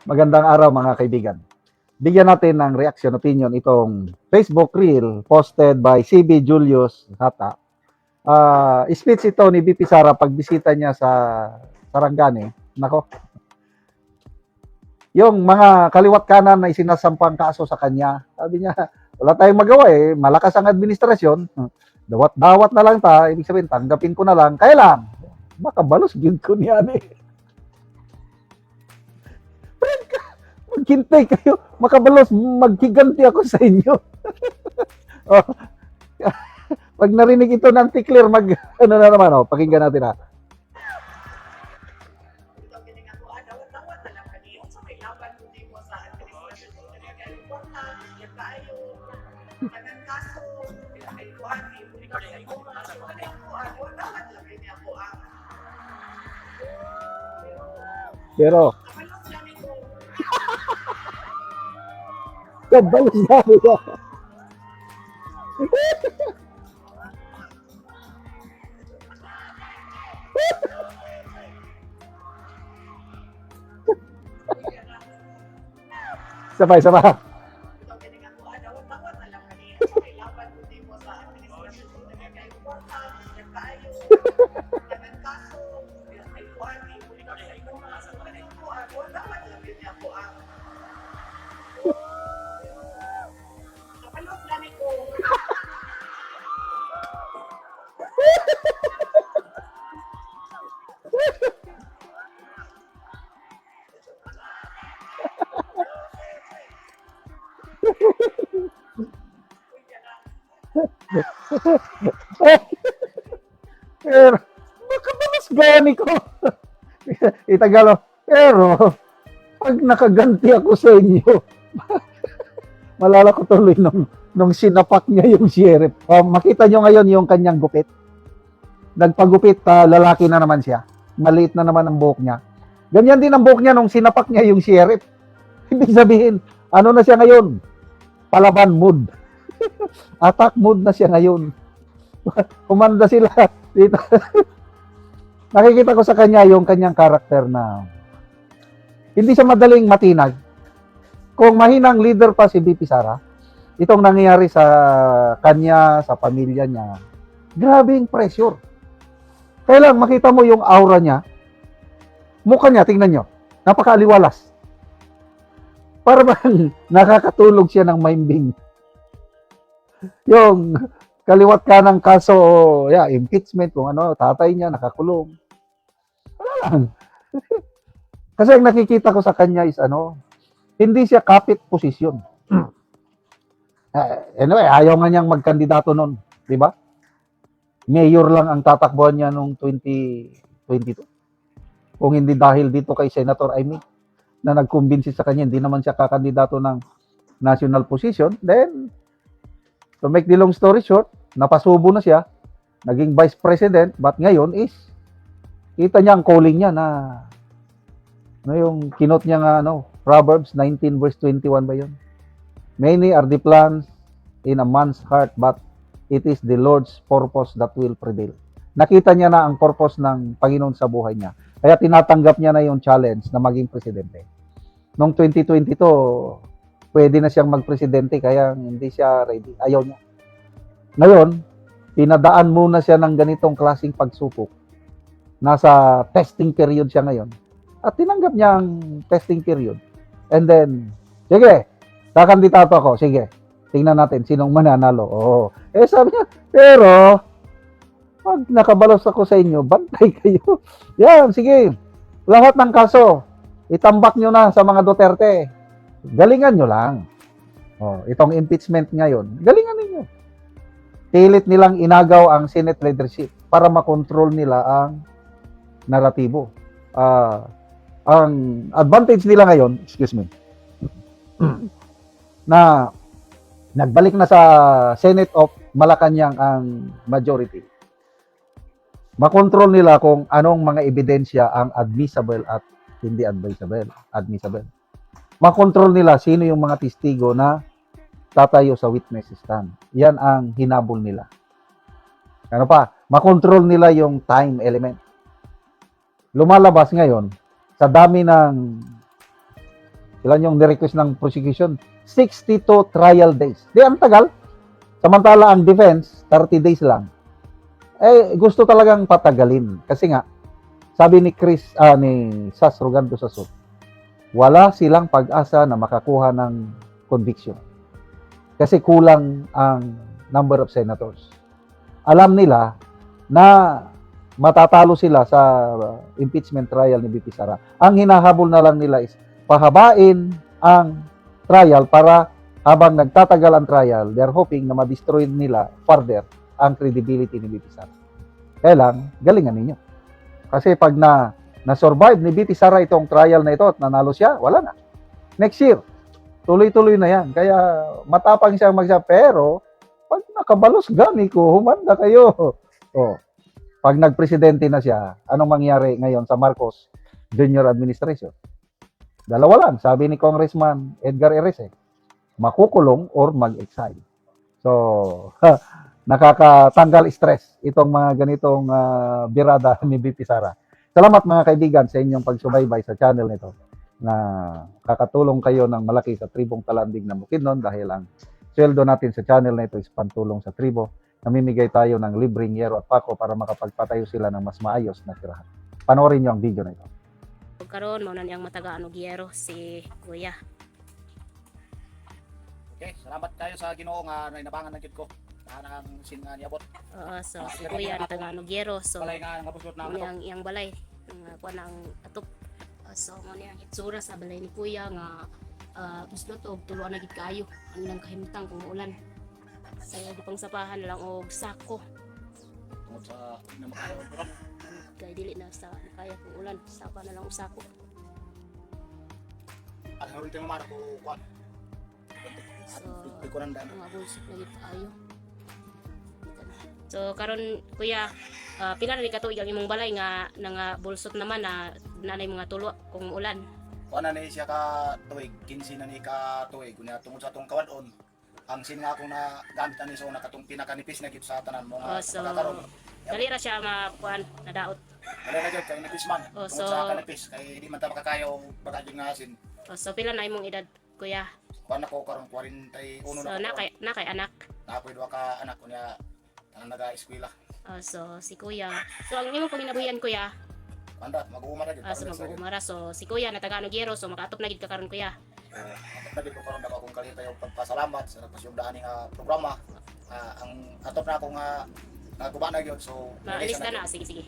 Magandang araw mga kaibigan. Bigyan natin ng reaction opinion itong Facebook Reel posted by CB Julius Hata. Speech ito ni BP Sara pagbisita niya sa Sarangani. Nako, yung mga kaliwat kanan na isinasampang kaso sa kanya, sabi niya, wala tayong magawa eh, malakas ang administrasyon, dawat-dawat na lang ta, ibig sabihin, tanggapin ko na lang, kaya lang, makabalos yun ko niyan eh. Maghintay kayo, makabalos, maghiganti ako sa inyo. Oh, pag narinig ito ng tikler, ano na naman, pakinggan natin ha. Pero, kabalos na nila. Sabay. Pero, makabalos gani ko. Itagalo, pero, pag nakaganti ako sa inyo, malala ko tuloy nung sinapak niya yung sheriff. Makita nyo ngayon yung kanyang gupit. Nagpagupit, lalaki na naman siya. Maliit na naman ang buhok niya. Ganyan din ang buhok niya nung sinapak niya yung sheriff. Ibig sabihin, ano na siya ngayon? Palaban mood. Attack mood na siya ngayon. Kumanda sila dito. Nakikita ko sa kanya yung kanyang karakter na hindi siya madaling matinag. Kung mahinang leader pa si BP Sara, itong nangyayari sa kanya, sa pamilya niya, grabing pressure. Kaya lang makita mo yung aura niya, mukha niya, tingnan nyo, napakaaliwalas. Para bang nakakatulog siya ng maimbing. Yung kaliwat ka ng kaso, impeachment, kung ano, tatay niya, nakakulong. Wala lang. Kasi ang nakikita ko sa kanya is hindi siya kapit posisyon. Anyway, ayaw nga niyang magkandidato noon, di ba? Mayor lang ang tatakbuhan niya noong 2022. Kung hindi dahil dito kay Senator Amy na nagkumbinsi sa kanya, hindi naman siya kakandidato ng national position, then to make the long story short, napasubo na siya, naging vice president, but ngayon is, kita niya ang calling niya na, yung kinot niya nga, Proverbs 19 verse 21 ba yun? Many are the plans in a man's heart, but it is the Lord's purpose that will prevail. Nakita niya na ang purpose ng Panginoon sa buhay niya. Kaya tinatanggap niya na yung challenge na maging presidente. Noong 2022, pwede na siyang magpresidente kaya hindi siya ready. Ayaw niya. Ngayon, pinadaan muna siya ng ganitong klaseng pagsupok. Nasa testing period siya ngayon. At tinanggap niya ang testing period. And then, sige, kakandidato ako. Sige, tingnan natin sinong mananalo. Oo. Sabi niya, pero, pag nakabalos ako sa inyo, bantay kayo. Yan, sige. Lahat ng kaso, itambak nyo na sa mga Duterte. Galingan nyo lang. Itong impeachment ngayon, galingan ninyo. Pilit nilang inagaw ang Senate leadership para makontrol nila ang naratibo. Ang advantage nila ngayon, na nagbalik na sa Senate of Malacanang ang majority. Makontrol nila kung anong mga ebidensya ang admissible at hindi admissible. Makontrol nila sino yung mga testigo na tatayo sa witness stand. Yan ang hinabol nila. Ano pa? Makontrol nila yung time element. Lumalabas ngayon, sa dami ng Ilan yung ni-request ng prosecution? 62 trial days. Di, ang tagal. Samantala ang defense, 30 days lang. Eh, gusto talagang patagalin. Kasi nga, sabi ni Sas Rogando Sasso, wala silang pag-asa na makakuha ng conviction. Kasi kulang ang number of senators. Alam nila na matatalo sila sa impeachment trial ni BP Sara. Ang hinahabol na lang nila is pahabain ang trial para habang nagtatagal ang trial, they're hoping na ma-destroy nila further ang credibility ni BP Sara. Kaya lang, galingan ninyo. Kasi pag na-survive ni BP Sara itong trial na ito at nanalo siya, wala na. Next year, tuloy-tuloy na yan. Kaya matapang siya magsabi, pero pag nakabalos gani ko, humanda kayo. Oh, pag nagpresidente na siya, anong mangyari ngayon sa Marcos Junior Administration? Dalawa lang, sabi ni Congressman Edgar Erese, makukulong or mag-exile. So, nakakatanggal stress itong mga ganitong birada ni BP Sara. Salamat mga kaibigan sa inyong pagsubaybay sa channel nito na kakatulong kayo ng malaki sa tribong Talandig na Bukidnon dahil ang sweldo natin sa channel na ito is pantulong sa tribo. Namimigay tayo ng libreng yero at pako para makapagpatayo sila ng mas maayos na tirahan. Panoorin niyo ang video na ito. Karon mao na niyang matagaan og yero si Kuya. Okay, salamat tayo sa Ginoo nga nainabangan na gid ko. Nang sin nga niabot. So si Kuya natagaan og yero. So Balay nga nabusot na mo yang balay nga kuan ang atop. So mo niyang itsura sa balay ni Kuya nga gusto to tuluan na gid kaayo ang ilang kahimtang kung ulan. So di pang sapahan na lang og sako. tungod sa na makayo. Kay dili na sa kaya kung ulan, sapa na lang og sako. Ang ulit mo mara ko kuan. So Ko nang daan. mga bulsik na gid kaayo. So karon Kuya, pila na ni katuig ang imong balay nga bulsot naman na nanay mga tulo kung ulan. Kuan na ni siya ka tuig, 15 na ni ka tuig kunya tungod sa tong kawadon. Ang sin nga akong na gamit ani so nakatong pinakanipis na gid sa tanan mo nga So pagkakaroon. dali ra siya mapuan nadaot. Dali na jud kay nipis man. Oh, Tungod so- sa kanipis kay di man ta makakayo baga jud nga asin. So pila na imong edad Kuya? Kuan ako karon 41 So na ko. na kay anak. Na ako duha ka anak kunya ang naga-eskwela. So si Kuya. So ang imong panginabuhian Kuya, Manda mag-uuma na jud. so mag-umara. So si Kuya natagaan og yero so makaatop na gid ka karon Kuya. Nagdi ko karon daw akong kalita yung pagpasalamat sa nagpasyugdaan nga programa. Ang atop na ako nga naguba na gyud so Maalis ka na. Sige sige.